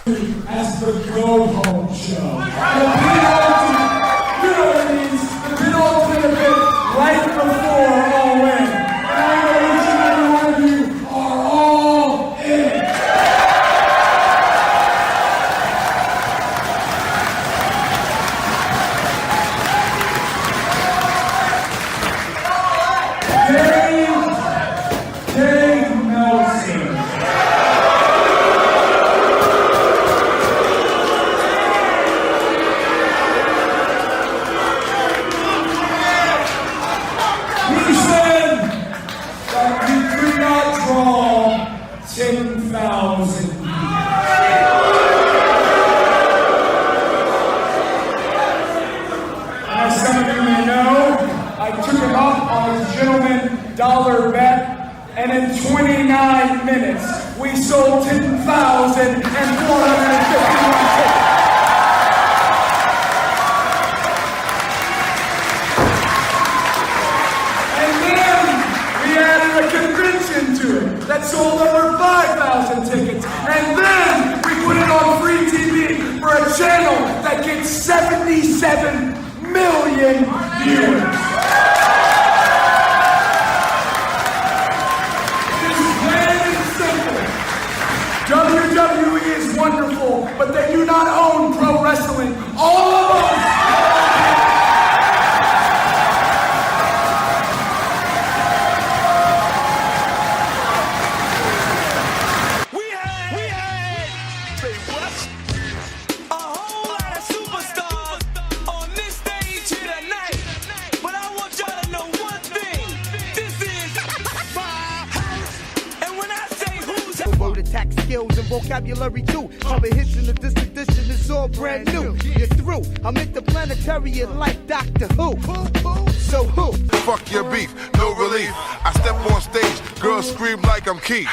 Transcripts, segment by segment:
As the go-home show. The penultimate, you know what it means, the penultimate event right before All In. And I know each and every one of you are all in. Dave Meltzer. He said that we could not draw 10,000 people. As some of you may know, I took him up on his gentleman dollar bet. And in 29 minutes, we sold 10,451 tickets. And then we added a convention to it that sold over 5,000 tickets. And then we put it on free TV for a channel that gets 77 million viewers. WWE is wonderful, but they do not own pro wrestling. All of us! We had, say what? A whole lot of superstars on this stage here tonight. But I want y'all to know one thing. This is my house. And when I say who's word attack skills and vocabulary too. Cover hits in this edition is all brand new. You're through. I'm interplanetary like Doctor Who. So who? Fuck your beef, no relief. I step on stage, girls scream like I'm Keith.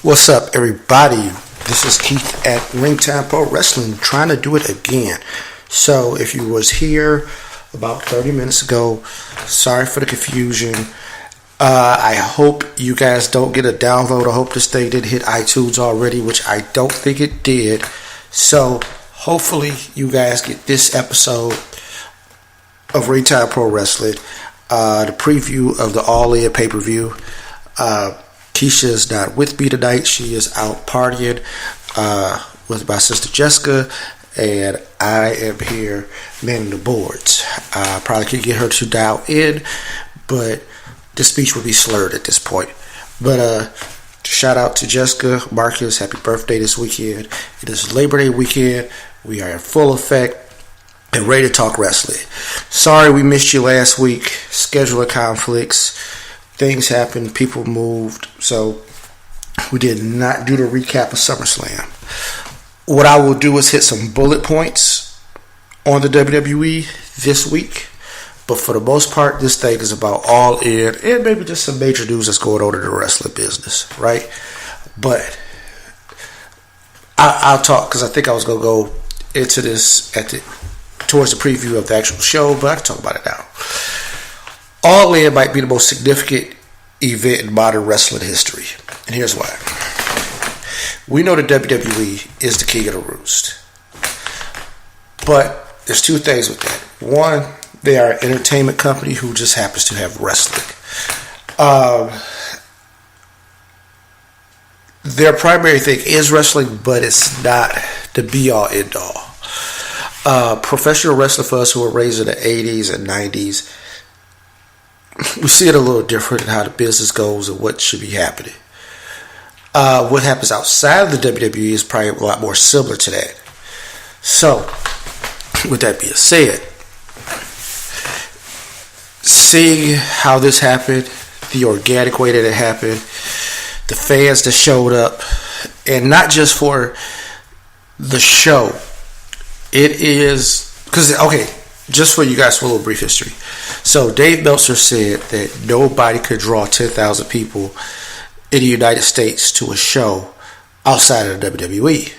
What's up, everybody? This is Keith at Ringtime Pro Wrestling, trying to do it again. So, if you was here about 30 minutes ago, sorry for the confusion. I hope you guys don't get a download. I hope this thing didn't hit iTunes already, which I don't think it did. So, hopefully, you guys get this episode of Ringtime Pro Wrestling, the preview of the All In pay-per-view. Keisha is not with me tonight. She is out partying with my sister Jessica, and I am here manning the boards. Probably could get her to dial in, but the speech would be slurred at this point. But shout out to Jessica, Marcus, happy birthday this weekend. It is Labor Day weekend. We are in full effect and ready to talk wrestling. Sorry we missed you last week. Scheduler conflicts. Things happened. People moved. So we did not do the recap of SummerSlam. What I will do is hit some bullet points on the WWE this week. But for the most part, this thing is about All In and maybe just some major news that's going on in the wrestling business, right? But I'll talk because I think I was going to go into this towards the preview of the actual show, but I can talk about it now. All In might be the most significant event in modern wrestling history, and here's why. We know that WWE is the king of the roost, but there's two things with that. One, they are an entertainment company who just happens to have wrestling. Their primary thing is wrestling, but it's not the be-all, end-all. Professional wrestling for us who were raised in the 80s and 90s, we see it a little different in how the business goes and what should be happening. What happens outside of the WWE is probably a lot more similar to that. So, with that being said, seeing how this happened, the organic way that it happened, the fans that showed up, and not just for the show. It is, because, okay, just for you guys for a little brief history. So Dave Meltzer said that nobody could draw 10,000 people in the United States to a show outside of the WWE.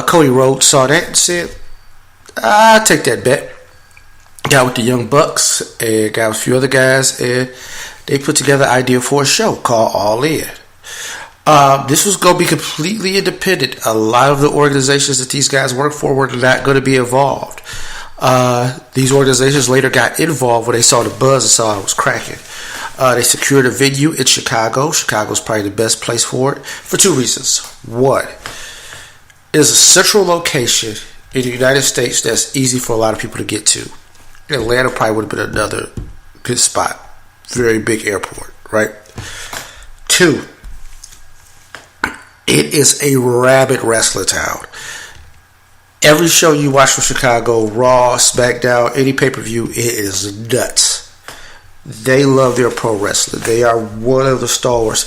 Cody Rhodes saw that and said, I'll take that bet. Got with the Young Bucks and got with a few other guys, and they put together an idea for a show called All In. This was going to be completely independent. A lot of the organizations that these guys work for were not going to be involved. These organizations later got involved when they saw the buzz and saw it was cracking. They secured a venue in Chicago. Chicago's probably the best place for it for two reasons. One, it's a central location in the United States that's easy for a lot of people to get to. Atlanta probably would have been another good spot. Very big airport, right? Two, it is a rabid wrestling town. Every show you watch from Chicago, Raw, SmackDown, any pay-per-view, it is nuts. They love their pro wrestling. They are one of the stalwarts.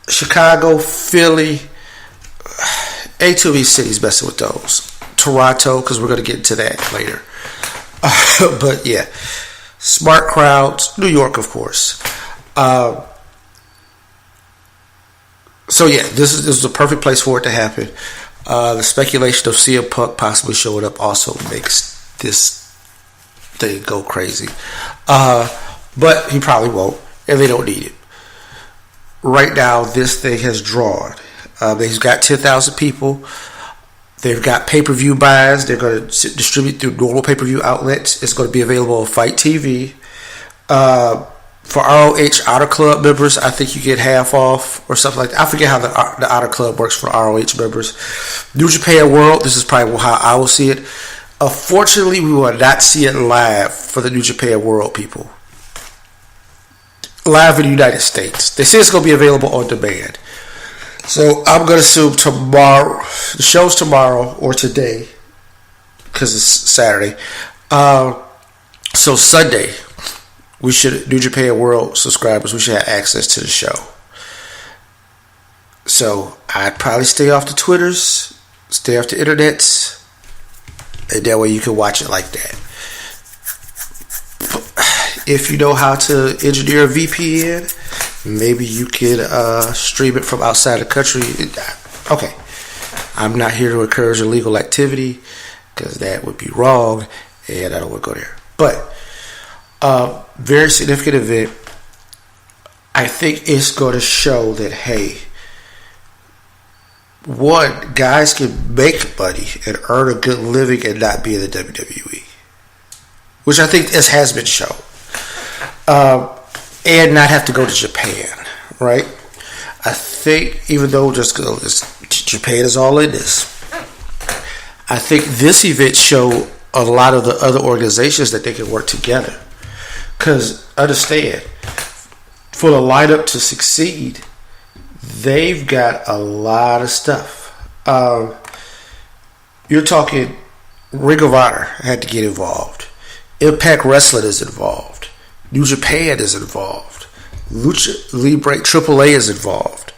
Chicago, Philly, A2B cities messing with those. Toronto, because we're going to get into that later. But yeah, smart crowds. New York, of course. So yeah, this is a perfect place for it to happen. The speculation of CM Punk possibly showing up also makes this thing go crazy. But he probably won't, and they don't need it. Right now, this thing has drawn. They've got 10,000 people. They've got pay-per-view buys. They're going to distribute through normal pay-per-view outlets. It's going to be available on Fight TV. For ROH Outer Club members, I think you get half off or something like that. I forget how the Outer Club works for ROH members. New Japan World, this is probably how I will see it. Unfortunately, we will not see it live for the New Japan World people. Live in the United States. They say it's going to be available on demand. So I'm going to assume tomorrow, the show's tomorrow or today, because it's Saturday. So Sunday, New Japan World subscribers, we should have access to the show. So I'd probably stay off the Twitters, stay off the internets, and that way you can watch it like that. If you know how to engineer a VPN, maybe you could stream it from outside the country. Okay, I'm not here to encourage illegal activity because that would be wrong, and I don't want to go there. But very significant event. I think it's going to show that, hey, one, guys can make money and earn a good living and not be in the WWE, which I think this has been shown, and not have to go to Japan, right? I think even though Japan is all in this, I think this event showed a lot of the other organizations that they can work together. Because understand, for the lineup to succeed, they've got a lot of stuff. You're talking Ring of Honor had to get involved. Impact Wrestling is involved. New Japan is involved. Lucha Libre AAA is involved.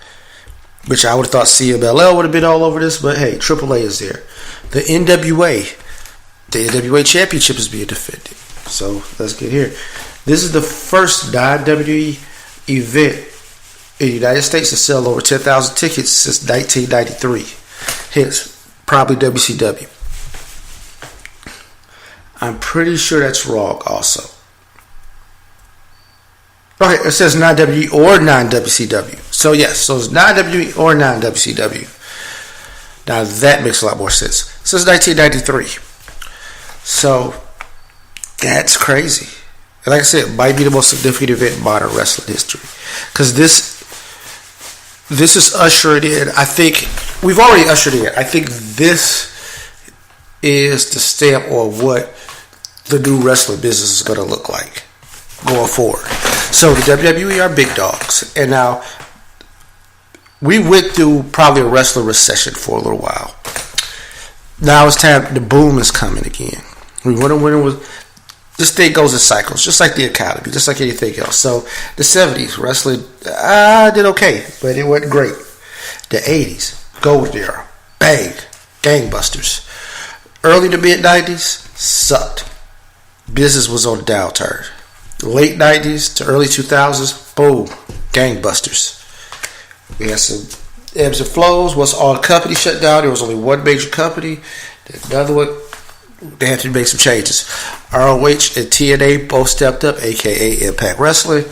Which I would have thought CMLL would have been all over this, but hey, AAA is there. The NWA Championship is being defended. So let's get here. This is the first non-WWE event in the United States to sell over 10,000 tickets since 1993. Hence, probably WCW. I'm pretty sure that's wrong also. Okay, it says non-WWE or non-WCW. So yes, so it's non-WWE or non-WCW. Now that makes a lot more sense. Since 1993. So that's crazy. And like I said, it might be the most significant event in modern wrestling history. Because this is ushering in, I think, we've already ushered in. I think this is the stamp on what the new wrestling business is going to look like going forward. So the WWE are big dogs. And now, we went through probably a wrestling recession for a little while. Now it's time, the boom is coming again. We went when it was. This thing goes in cycles, just like the economy, just like anything else. So the 70s, wrestling did okay, but it wasn't great. The 80s, golden era, bang, gangbusters. Early to mid 90s, sucked. Business was on the downturn. Late 90s to early 2000s, boom, gangbusters. We had some ebbs and flows. Once all the companies shut down, there was only one major company. Another one, they had to make some changes. ROH and TNA both stepped up, aka Impact Wrestling.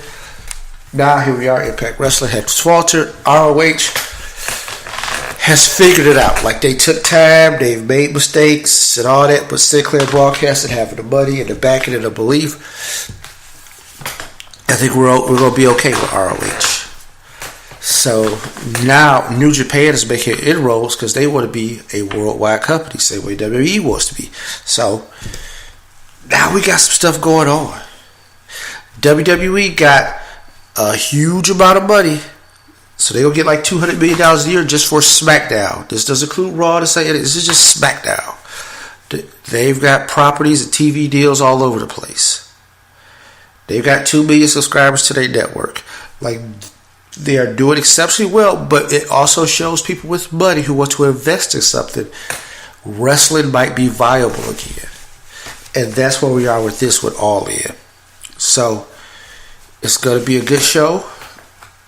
Now here we are. Impact Wrestling has faltered. ROH has figured it out. Like, they took time, they've made mistakes and all that, but Sinclair Broadcasting having the money and the backing and the belief, I think we're going to be okay with ROH. So now New Japan is making inroads because they want to be a worldwide company, same way WWE wants to be. So now we got some stuff going on. WWE got a huge amount of money, so they'll get like $200 million a year just for SmackDown. This doesn't include Raw. This is just SmackDown. They've got properties and TV deals all over the place. They've got 2 million subscribers to their network. Like, they are doing exceptionally well, but it also shows people with money who want to invest in something. Wrestling might be viable again. And that's where we are with this with All In. So, it's going to be a good show.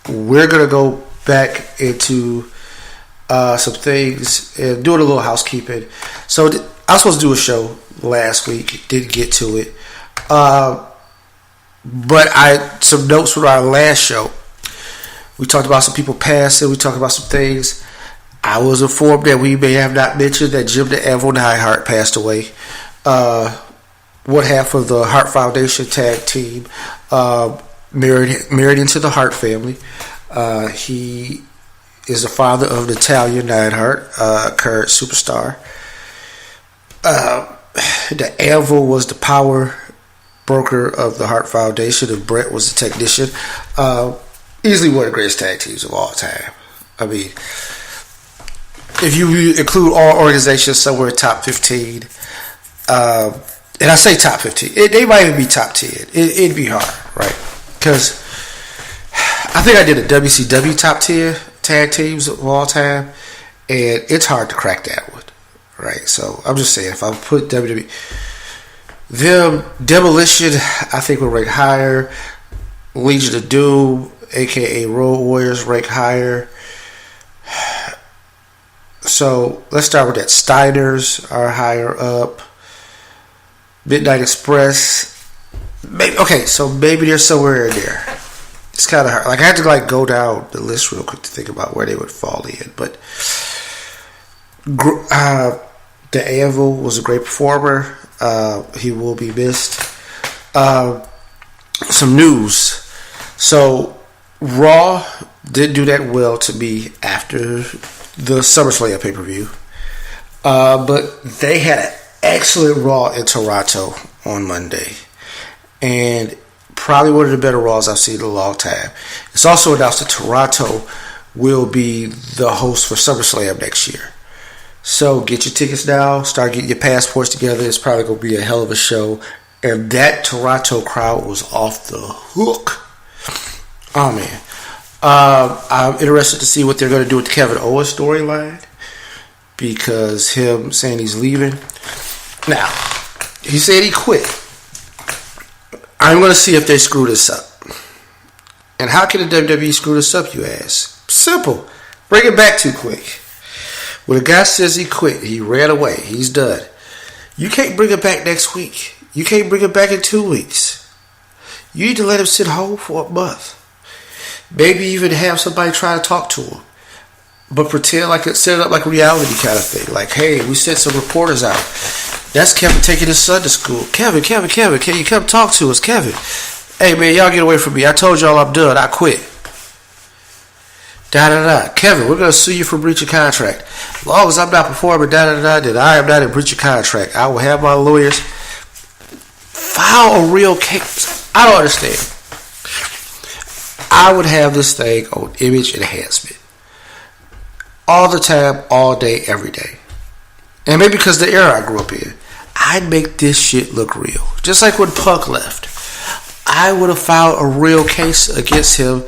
We're going to go back into some things and doing a little housekeeping. So, I was supposed to do a show last week. Didn't get to it. But some notes from our last show. We talked about some people passing. We talked about some things. I was informed that we may have not mentioned that Jim the Anvil Neidhart passed away. One half of the Hart Foundation tag team, married into the Hart family. He is the father of Natalia Neidhart, current superstar. The Anvil was the power broker of the Hart Foundation, and Brett was the technician. Easily one of the greatest tag teams of all time. I mean, if you include all organizations, somewhere top 15. And I say top 15. They might even be top 10. It'd be hard, right? Because I think I did a WCW top 10 tag teams of all time, and it's hard to crack that one, right? So I'm just saying, if I put WWE, them, Demolition, I think will rank higher. Legion of Doom, aka Road Warriors, rank higher. So let's start with that. Steiners are higher up. Midnight Express. Maybe they're somewhere in there. It's kind of hard. Like, I had to go down the list real quick to think about where they would fall in. But the Anvil was a great performer. He will be missed. Some news. So Raw didn't do that well to me after the SummerSlam pay-per-view. But they had an excellent Raw in Toronto on Monday. And probably one of the better Raws I've seen in a long time. It's also announced that Toronto will be the host for SummerSlam next year. So get your tickets now. Start getting your passports together. It's probably going to be a hell of a show. And that Toronto crowd was off the hook. Oh, man. I'm interested to see what they're going to do with the Kevin Owens storyline, because him saying he's leaving. Now, he said he quit. I'm going to see if they screw this up. And how can the WWE screw this up, you ask? Simple. Bring it back too quick. When a guy says he quit, he ran away, he's done. You can't bring it back next week. You can't bring it back in 2 weeks. You need to let him sit home for a month. Maybe even have somebody try to talk to him. But pretend like it, set it up like a reality kind of thing. Like, hey, we sent some reporters out. That's Kevin taking his son to school. Kevin, can you come talk to us, Kevin? Hey, man, y'all get away from me. I told y'all I'm done. I quit. Kevin, we're going to sue you for breach of contract. As long as I'm not performing, then I am not in breach of contract. I will have my lawyers file a real case. I don't understand. I would have this thing on image enhancement. All the time, all day, every day. And maybe because the era I grew up in, I'd make this shit look real. Just like when Punk left. I would have filed a real case against him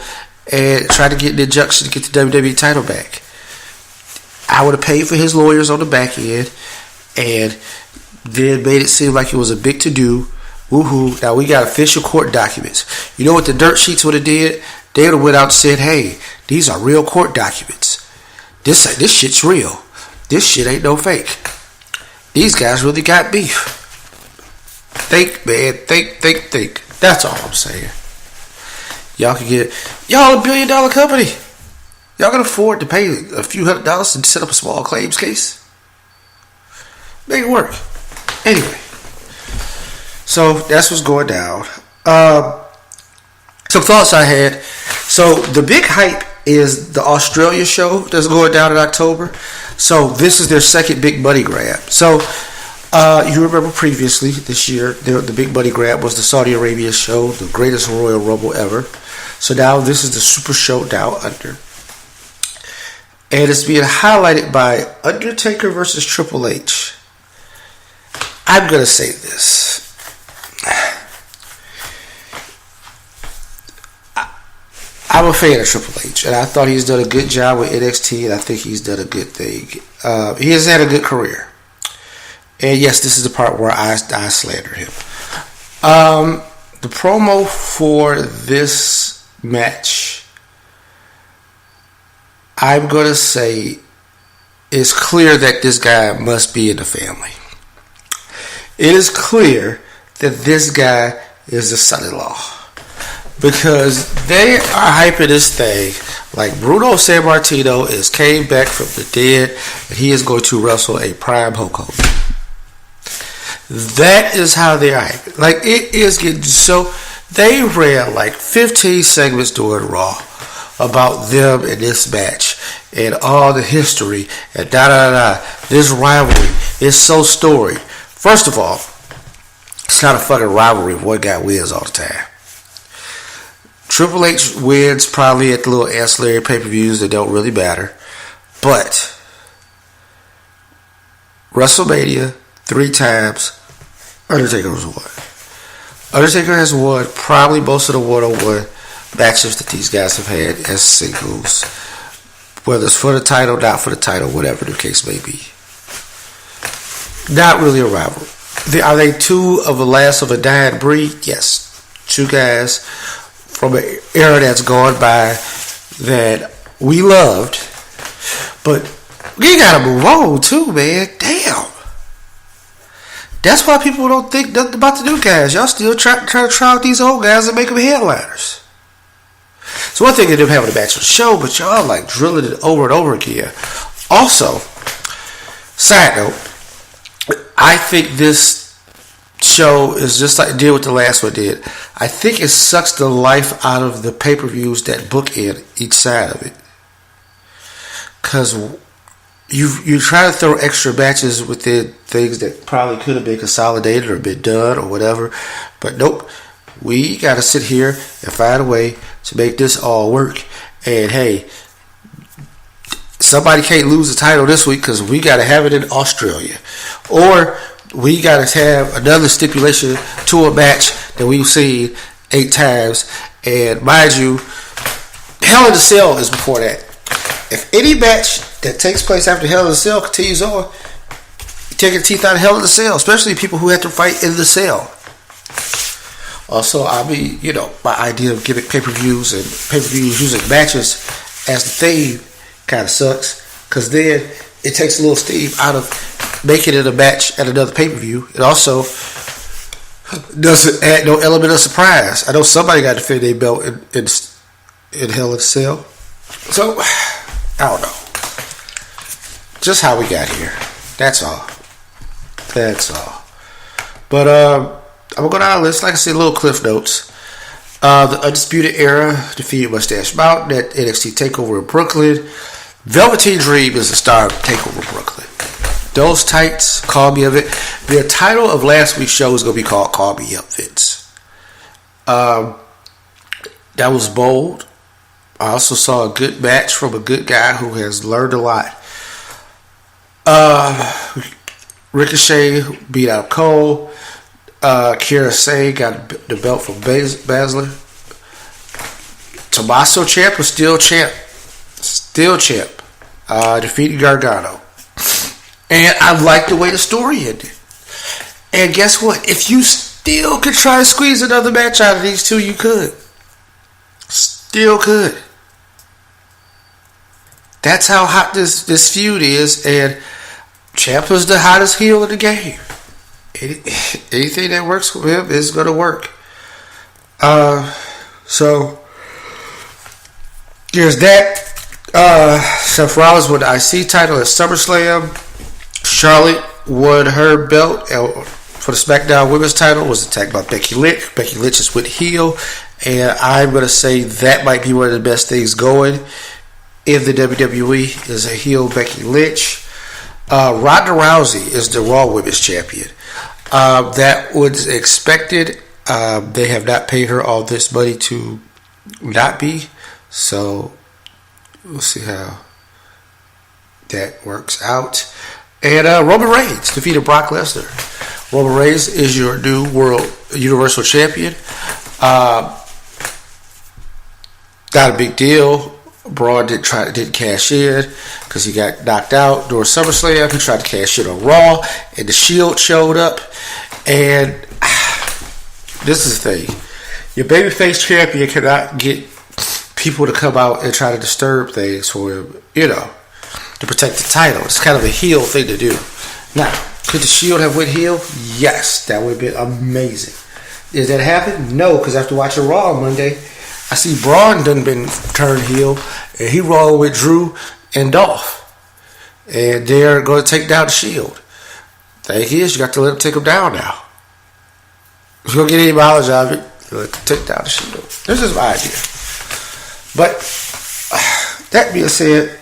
and tried to get an injunction to get the WWE title back. I would have paid for his lawyers on the back end and then made it seem like it was a big to-do. Woohoo. Now we got official court documents. You know what the dirt sheets would have did? They would have went out and said, hey, these are real court documents. This shit's real. This shit ain't no fake. These guys really got beef. Think, man. Think. That's all I'm saying. Y'all can get, y'all a $1 billion company. Y'all can afford to pay a few $100s to set up a small claims case. Make it work. Anyway, so that's what's going down. Some thoughts I had. So the big hype is the Australia show that's going down in October. So this is their second big money grab. So you remember previously this year, the big money grab was the Saudi Arabia show, the greatest Royal Rumble ever. So now this is the Super Show Down Under. And it's being highlighted by Undertaker versus Triple H. I'm going to say this. I'm a fan of Triple H, and I thought he's done a good job with NXT, and I think he's done a good thing. He has had a good career. And yes, this is the part where I slander him. The promo for this match, I'm going to say, it's clear that this guy must be in the family. It is clear that this guy is the son-in-law. Because they are hyping this thing like Bruno Sammartino came back from the dead and he is going to wrestle a prime Hulk Hogan. That is how they're hyping. Like, it is getting so... They ran like 15 segments during Raw about them in this match and all the history and this rivalry is so storied. First of all, it's not a fucking rivalry if one guy wins all the time. Triple H wins probably at the little ancillary pay-per-views that don't really matter. But WrestleMania 3 times, Undertaker has won. Undertaker has won probably most of the one-on-one matches that these guys have had as singles. Whether it's for the title, not for the title, whatever the case may be. Not really a rivalry. Are they two of the last of a dying breed? Yes. Two guys from an era that's gone by that we loved. But we gotta move on too, man. Damn. That's why people don't think nothing about the new guys. Y'all still trying to try out these old guys and make them headliners. So one thing they didn't have a match on the show, but y'all like drilling it over and over again. Also, side note, I think this show is just like it did what the last one did. I think it sucks the life out of the pay-per-views that book in each side of it. Because you try to throw extra matches within things that probably could have been consolidated or been done or whatever. But nope. We got to sit here and find a way to make this all work. And hey, somebody can't lose the title this week because we got to have it in Australia. Or we got to have another stipulation to a match that we've seen 8 times. And mind you, Hell in a Cell is before that. If any match that takes place after Hell in a Cell continues on, you're taking the teeth out of Hell in a Cell, especially people who have to fight in the cell. Also, I mean, you know, my idea of giving pay-per-views and pay-per-views using matches as the theme kind of sucks, because then it takes a little steam out of making it a match at another pay-per-view. It also doesn't add no element of surprise. I know somebody got to defend their belt in Hell in a Cell. So, I don't know. Just how we got here. That's all. That's all. But, I'm going to go down the list. Like I said, little cliff notes. The Undisputed Era defeated Mustache Mountain at NXT Takeover in Brooklyn. Velveteen Dream is the star of Takeover Brooklyn. Those tights, Call Me Up Vince. The title of last week's show is going to be called Call Me Up Vince. That was bold. I also saw a good match from a good guy who has learned a lot. Ricochet beat out Cole. Sane got the belt from Baszler. Tommaso Ciampa was still champ. Defeated Gargano. And I like the way the story ended. And guess what? If you still could try to squeeze another match out of these two, you could. Still could. That's how hot this feud is. And Ciampa's the hottest heel in the game. Anything that works for him is going to work. So, There's that. Seth Rollins won the IC title at SummerSlam. Charlotte won her belt for the SmackDown Women's title. Was attacked by Becky Lynch. Becky Lynch is with heel. And I'm going to say that might be one of the best things going in the WWE is a heel Becky Lynch. Ronda Rousey is the Raw Women's Champion. That was expected. They have not paid her all this money to not be. So we'll see how that works out. And Roman Reigns defeated Brock Lesnar. Roman Reigns is your new World Universal Champion. Not a big deal. Braun didn't cash in because he got knocked out during SummerSlam. He tried to cash in on Raw, and the Shield showed up. And this is the thing: your babyface champion cannot get people to come out and try to disturb things for him, to protect the title. It's kind of a heel thing to do. Now, could the Shield have went heel? Yes, that would have been amazing. Did that happen? No, because after watching Raw on Monday, I see Braun done been turned heel, and he rolled with Drew and Dolph. And they're going to take down the Shield. Thing is, you got to let them take them down now. If you're going to get any mileage out of it, you let them take down the Shield. This is my idea. But, that being said,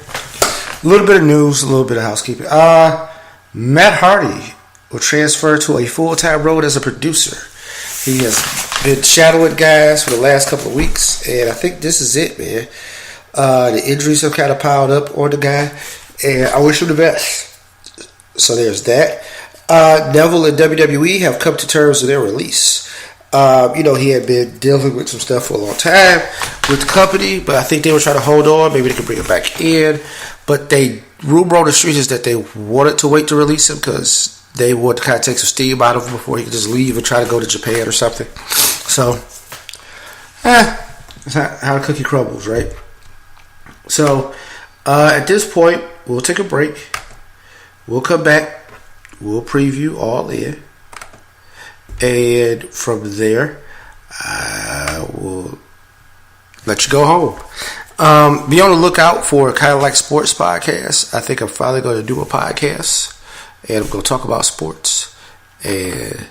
a little bit of news, a little bit of housekeeping. Matt Hardy will transfer to a full-time role as a producer. He has been shadowing guys for the last couple of weeks, and I think this is it, man. The injuries have kind of piled up on the guy, and I wish him the best. So there's that. Neville and WWE have come to terms with their release. He had been dealing with some stuff for a long time with the company, but I think they were trying to hold on. Maybe they could bring him back in. But rumor on the street is that they wanted to wait to release him because they would kind of take some steam out of him before he could just leave and try to go to Japan or something. So, that's how the cookie crumbles, right? So, at this point, we'll take a break. We'll come back. We'll preview All In. And from there, we'll let you go home. Be on the lookout for Kind of Like Sports podcast. I think I'm finally going to do a podcast. And I'm going to talk about sports. And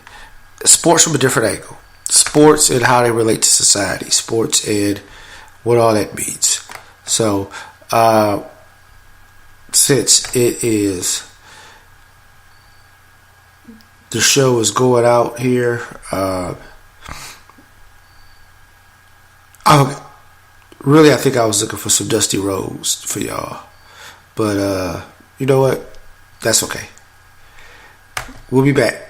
sports from a different angle. Sports and how they relate to society. Sports and what all that means. So, since it is... the show is going out here. I think I was looking for some Dusty Rhodes for y'all. But, you know what? That's okay. We'll be back.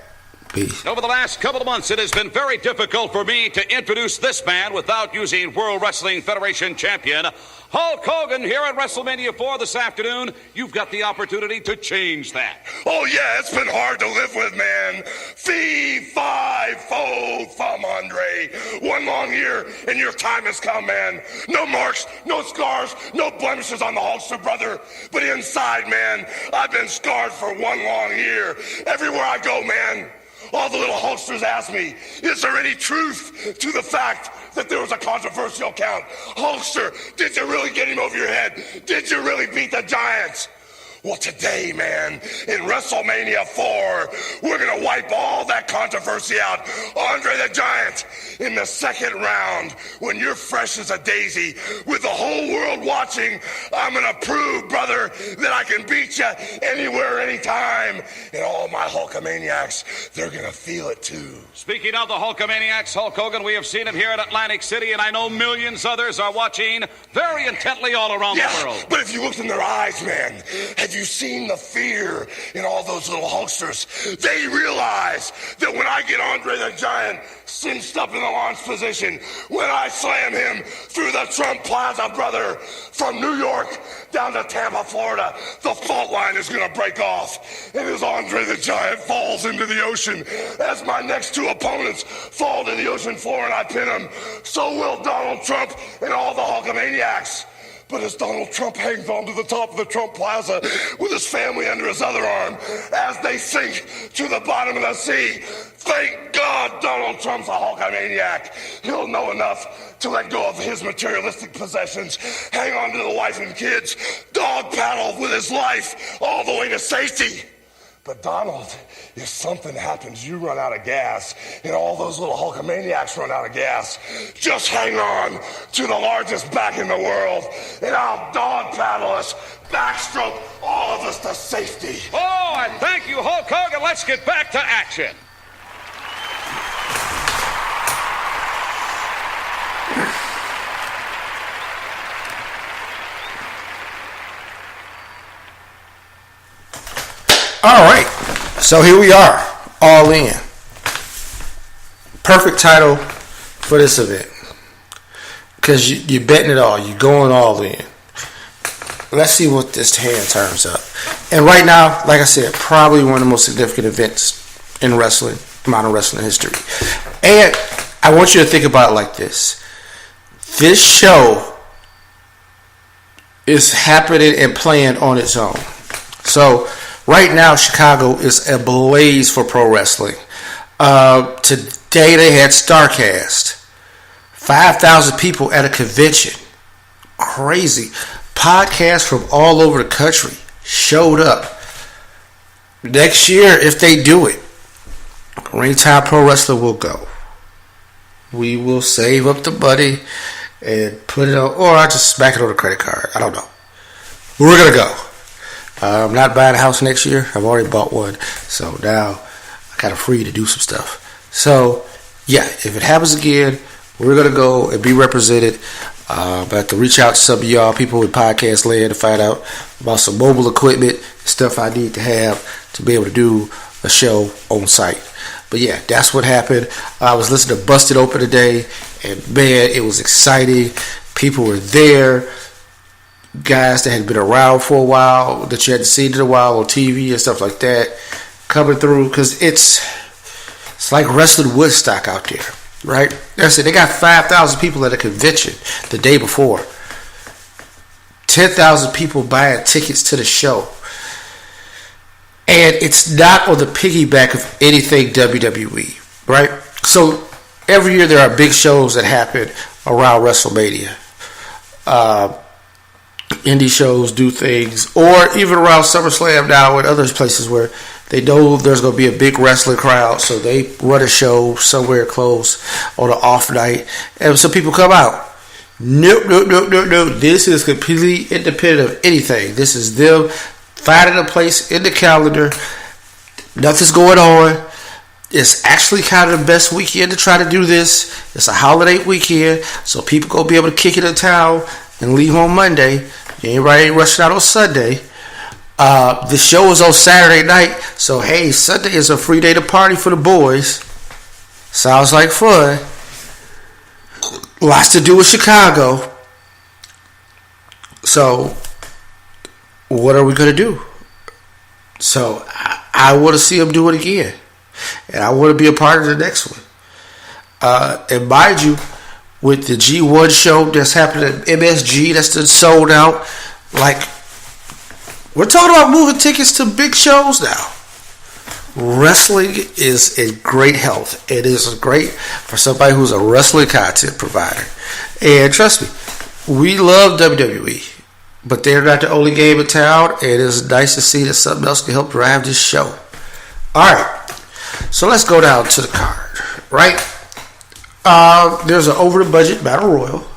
Peace. Over the last couple of months, it has been very difficult for me to introduce this man without using World Wrestling Federation champion Hulk Hogan here at WrestleMania 4 this afternoon. You've got the opportunity to change that. Oh, yeah, it's been hard to live with, man. Fee, fi, fo, fum, Andre. One long year, and your time has come, man. No marks, no scars, no blemishes on the Hulkster, brother. But inside, man, I've been scarred for one long year. Everywhere I go, man, all the little Hulksters ask me, is there any truth to the fact that there was a controversial count? Hulkster, did you really get him over your head? Did you really beat the Giants? Well, today, man, in WrestleMania 4, we're going to wipe all that controversy out. Andre the Giant, in the second round, when you're fresh as a daisy, with the whole world watching, I'm going to prove, brother, that I can beat you anywhere, anytime. And all my Hulkamaniacs, they're going to feel it, too. Speaking of the Hulkamaniacs, Hulk Hogan, we have seen him here at Atlantic City, and I know millions others are watching very intently all around the world. But if you looked in their eyes, man, have you seen the fear in all those little Hulksters? They realize that when I get Andre the Giant cinched up in the launch position, when I slam him through the Trump Plaza, brother, from New York down to Tampa, Florida, the fault line is going to break off. And as Andre the Giant falls into the ocean, as my next two opponents fall to the ocean floor and I pin them, so will Donald Trump and all the Hulkamaniacs. But as Donald Trump hangs onto the top of the Trump Plaza with his family under his other arm, as they sink to the bottom of the sea, thank God Donald Trump's a Hulkamaniac. He'll know enough to let go of his materialistic possessions, hang on to the wife and kids, dog paddle with his life all the way to safety. But Donald, if something happens, you run out of gas, and all those little Hulkamaniacs run out of gas, just hang on to the largest back in the world, and I'll dog paddle us, backstroke all of us to safety. Oh, and thank you, Hulk Hogan. Let's get back to action. All right, so here we are, All In. Perfect title for this event, because you're betting it all. You're going all in. Let's see what this hand turns up. And right now, like I said, probably one of the most significant events in wrestling, modern wrestling history. And I want you to think about it like this. This show is happening and playing on its own. So right now, Chicago is ablaze for pro wrestling. Today they had StarCast. 5,000 people at a convention. Crazy. Podcasts from all over the country showed up. Next year, if they do it, Ringtime Pro Wrestling will go. We will save up the money and put it on, or I'll just smack it on a credit card. I don't know. We're going to go. I'm not buying a house next year. I've already bought one. So now I kind of free to do some stuff. So, yeah, if it happens again, we're going to go and be represented. I have to reach out to some of y'all, people with podcast land, to find out about some mobile equipment, stuff I need to have to be able to do a show on site. But yeah, that's what happened. I was listening to Busted Open today, and man, it was exciting. People were there. Guys that had been around for a while, that you hadn't seen in a while on TV and stuff like that, coming through, because it's like wrestling Woodstock out there, right? That's it. They got 5,000 people at a convention the day before. 10,000 people buying tickets to the show. And it's not on the piggyback of anything WWE, right? So every year there are big shows that happen around WrestleMania. Indie shows do things, or even around SummerSlam now and other places where they know there's going to be a big wrestling crowd, so they run a show somewhere close on an off night, and some people come out. Nope. This is completely independent of anything. This is them finding a place in the calendar. Nothing's going on. It's actually kind of the best weekend to try to do this. It's a holiday weekend, so people going to be able to kick it in town and leave on Monday. Anybody ain't rushing out on Sunday. The show is on Saturday night, so hey, Sunday is a free day to party for the boys. Sounds like fun. Lots to do in Chicago. So, what are we going to do? So, I want to see them do it again. And I want to be a part of the next one. And mind you, with the G1 show that's happening at MSG that's been sold out, like, we're talking about moving tickets to big shows now. Wrestling is in great health. It is great for somebody who's a wrestling content provider. And trust me, we love WWE, but they're not the only game in town, and it's nice to see that something else can help drive this show. Alright, so let's go down to the card, right? There's an over-the-budget Battle Royal.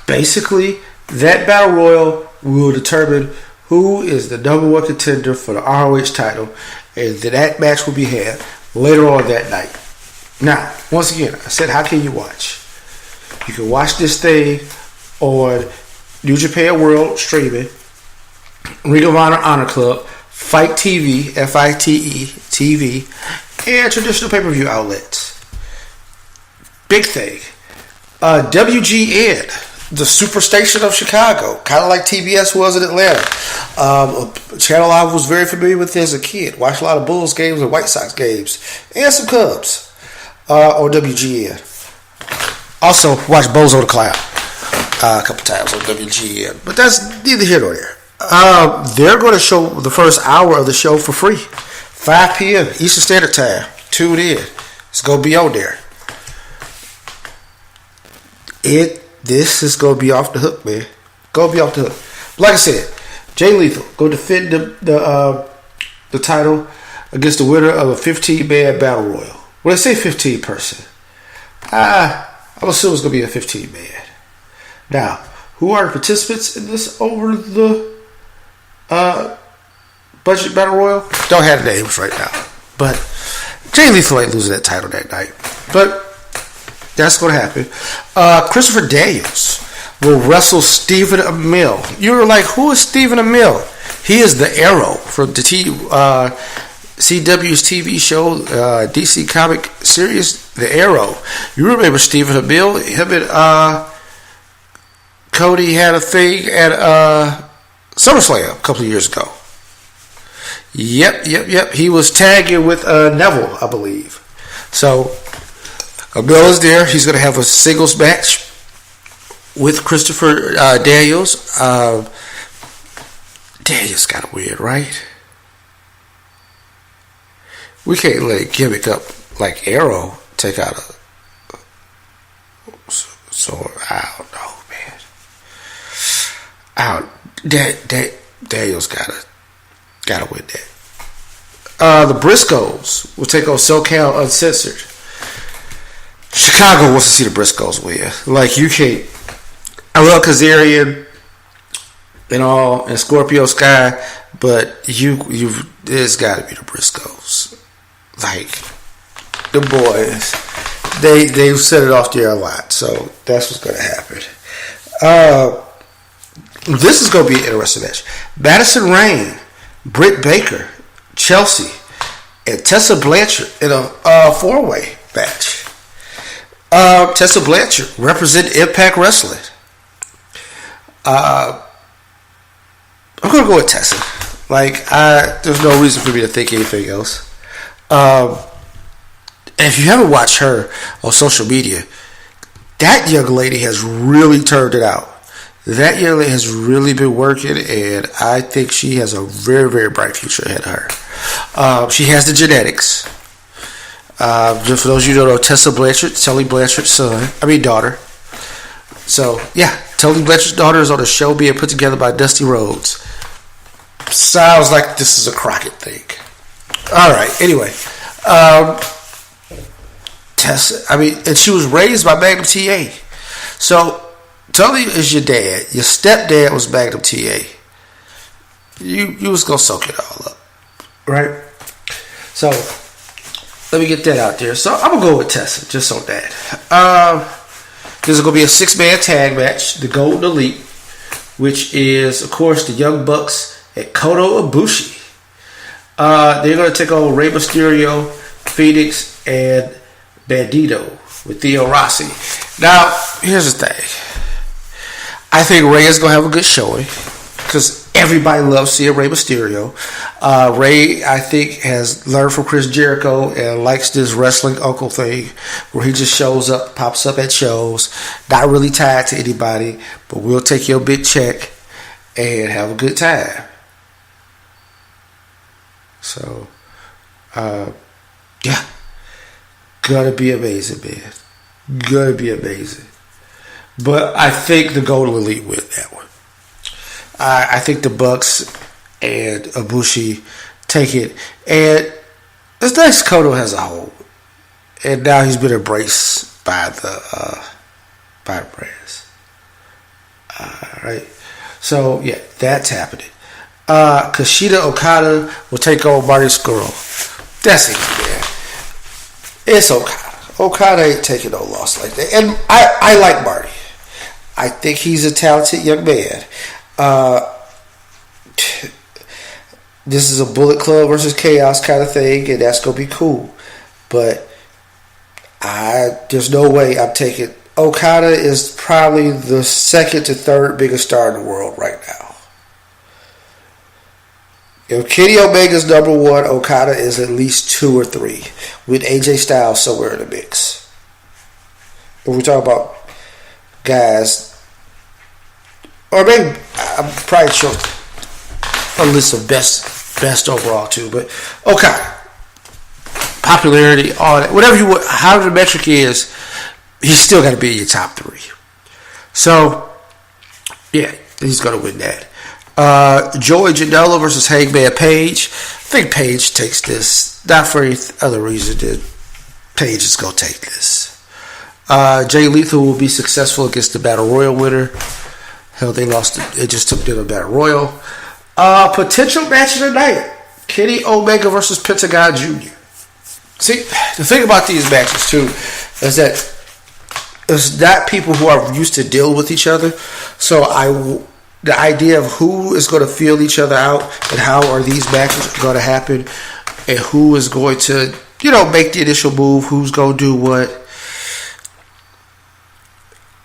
Basically, that Battle Royal will determine who is the number one contender for the ROH title, and that match will be had later on that night. Now, once again, I said, how can you watch? You can watch this thing on New Japan World streaming, Ring of Honor Club, Fight TV, FITE TV, and traditional pay-per-view outlets. Big thing. WGN, the Superstation of Chicago, kind of like TBS was in Atlanta. Channel I was very familiar with as a kid. Watched a lot of Bulls games and White Sox games, and some Cubs on WGN. Also, watched Bozo the Clown a couple times on WGN, but that's neither here nor there. They're going to show the first hour of the show for free, 5 p.m. Eastern Standard Time. Tune in. It's gonna be on there. This is gonna be off the hook, man. Gonna be off the hook. Like I said, Jay Lethal go defend the title against the winner of a 15-man battle royal. When I say 15 person, I'm assuming it's gonna be a 15-man. Now, who are the participants in this over the budget battle royal? Don't have the names right now, but Jay Lethal ain't losing that title that night. But that's going to happen. Christopher Daniels will wrestle Stephen Amell. You were like, who is Stephen Amell? He is the Arrow from the CW's TV show, DC comic series, The Arrow. You remember Stephen Amell? Him and Cody had a thing at SummerSlam a couple of years ago. Yep. He was tagging with Neville, I believe. So Amell is there. He's going to have a singles match with Christopher Daniels. Daniels got to win, right? We can't let it gimmick up like Arrow take out a. So I don't know, man. Daniels gotta win that. The Briscoes will take on SoCal Uncensored. Chicago wants to see the Briscoes win. Like, you can't. I love Kazarian and all, and Scorpio Sky, but it's got to be the Briscoes. Like, the boys, they've set it off there a lot, so that's what's going to happen. This is going to be an interesting match. Madison Rayne, Britt Baker, Chelsea, and Tessa Blanchard in a four-way match. Tessa Blanchard represent Impact Wrestling. I'm going to go with Tessa. Like, there's no reason for me to think anything else. And if you haven't watched her on social media, that young lady has really turned it out. That young lady has really been working, and I think she has a very, very bright future ahead of her. She has the genetics. Just for those of you who don't know, Tessa Blanchard, Tully Blanchard's daughter. So, yeah, Tully Blanchard's daughter is on a show being put together by Dusty Rhodes. Sounds like this is a Crockett thing. All right, anyway. Tessa, and she was raised by Magnum TA. So, Tully is your dad. Your stepdad was Magnum TA. You was going to soak it all up. Right? So, let me get that out there. So, I'm going to go with Tessa, just on that. This is going to be a 6-man tag match. The Golden Elite, which is, of course, the Young Bucks and Kota Ibushi. They're going to take on Rey Mysterio, Phoenix, and Bandito with Theo Rossi. Now, here's the thing. I think Rey is going to have a good showing because everybody loves seeing Rey Mysterio. Rey, I think, has learned from Chris Jericho and likes this wrestling uncle thing where he just shows up, pops up at shows, not really tied to anybody, but we'll take your big check and have a good time. So, yeah. Gonna be amazing, man. Gonna be amazing. But I think the Golden Elite win that one. I think the Bucks and Ibushi take it. And it's nice Kota has a hold. And now he's been embraced by the brands. Alright. So, yeah, that's happening. Kushida Okada will take on Marty Scurll. That's it, man. It's Okada. Okada ain't taking no loss like that. And I like Marty. I think he's a talented young man. This is a Bullet Club versus Chaos kind of thing, and that's going to be cool. But there's no way I'm taking... Okada is probably the second to third biggest star in the world right now. If Kenny Omega's number one, Okada is at least 2 or 3, with AJ Styles somewhere in the mix. If we talk about guys, or maybe I'm probably sure a list of best overall too, but Okada, popularity, all that, whatever you want, however the metric is, he's still got to be in your top 3. So, yeah, he's going to win that. Joey Janela versus Hangman Page. I think Page takes this. Not for any other reason than Page is going to take this. Jay Lethal will be successful against the Battle Royal winner. Hell, they lost it. It just took them to Battle Royal. Potential match of the night. Kenny Omega versus Pentagon Jr. See, the thing about these matches, too, is that it's not people who are used to deal with each other. So the idea of who is going to feel each other out and how are these matches going to happen and who is going to, make the initial move, who's going to do what,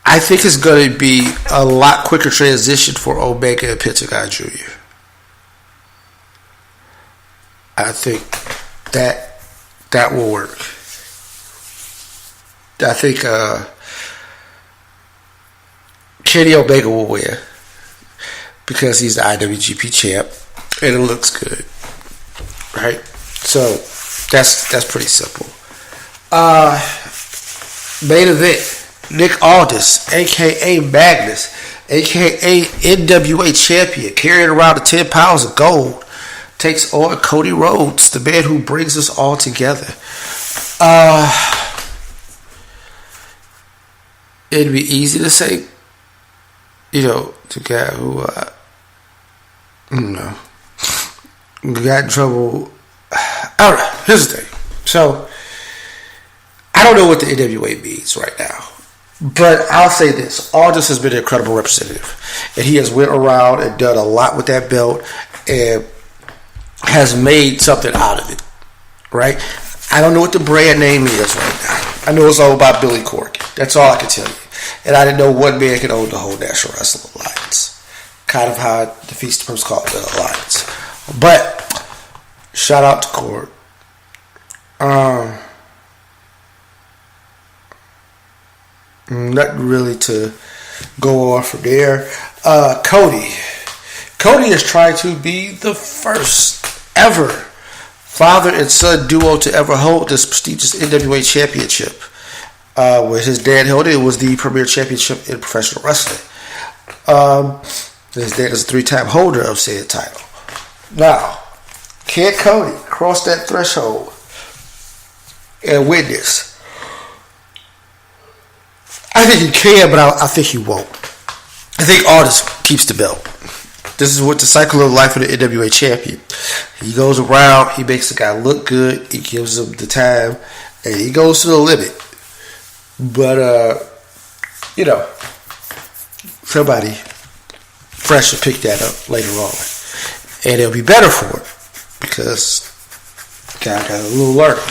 I think it's going to be a lot quicker transition for Omega and Pentagon Jr. I think that will work. I think Kenny Omega will win because he's the IWGP champ and it looks good, right? So that's pretty simple. Main event. Nick Aldis, a.k.a. Magnus, a.k.a. NWA champion, carrying around the 10 pounds of gold, takes on Cody Rhodes, the man who brings us all together. It'd be easy to say, the guy who, got in trouble. I don't know. Here's the thing. So, I don't know what the NWA means right now. But I'll say this. Aldis has been an incredible representative. And he has went around and done a lot with that belt and has made something out of it. Right? I don't know what the brand name is right now. I know it's all about Billy Corgan. That's all I can tell you. And I didn't know one man could own the whole National Wrestling Alliance. Kind of how the Feast of Prince called the Alliance. But, shout out to Cord. Nothing really to go on from there. Cody is trying to be the first ever father and son duo to ever hold this prestigious NWA championship. When his dad held it, it was the premier championship in professional wrestling. His dad is a 3-time holder of said title. Now, can Cody cross that threshold and win this? I think he can, but I think he won't. I think Aldis keeps the belt. This is what the cycle of life of the NWA champion. He goes around, he makes the guy look good, he gives him the time, and he goes to the limit. But, somebody fresh will pick that up later on. And it'll be better for it because the guy got a little learning.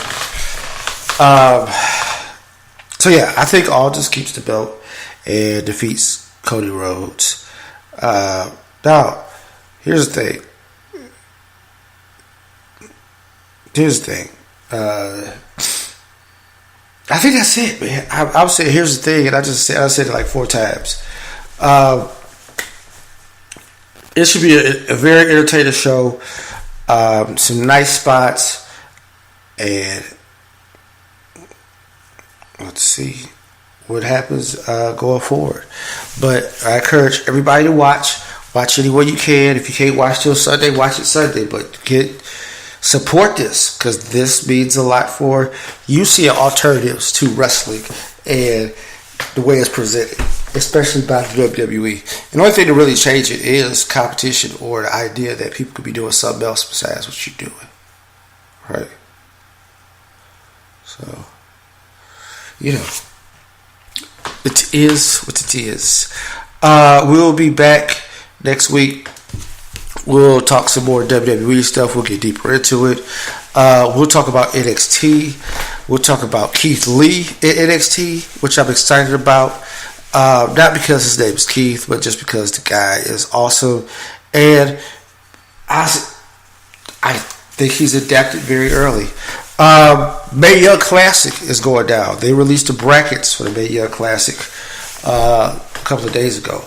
So yeah, I think Aldis keeps the belt and defeats Cody Rhodes. Now, here's the thing. I think that's it, man. I would say here's the thing, and I said it like 4 times. It should be a very entertaining show. Some nice spots, and let's see what happens going forward. But I encourage everybody to watch. Watch any way you can. If you can't watch till Sunday, watch it Sunday. But support this because this means a lot for you seeing alternatives to wrestling and the way it's presented, especially by the WWE. And the only thing to really change it is competition or the idea that people could be doing something else besides what you're doing. Right? So, it is what it is. We'll be back next week. We'll talk some more WWE stuff. We'll get deeper into it. We'll talk about NXT. We'll talk about Keith Lee in NXT, which I'm excited about. Not because his name is Keith, but just because the guy is awesome. And I think he's adapted very early. Mae Young Classic is going down. They released the brackets for the Mae Young Classic a couple of days ago.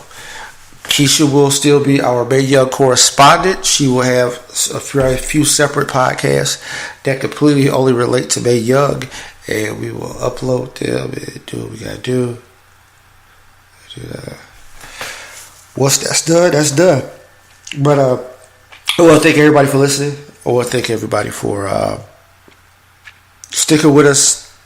Keisha will still be our Mae Young correspondent. She will have a few separate podcasts that completely only relate to Mae Young, and we will upload them and do what we gotta do. Once that's done, that's done. But I want to thank everybody for listening. I want to thank everybody for sticking with us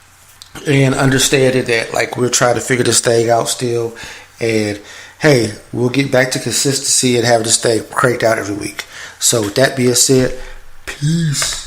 and understanding that, like, we're trying to figure this thing out still. And hey, we'll get back to consistency and have this thing cranked out every week. So with that being said, peace.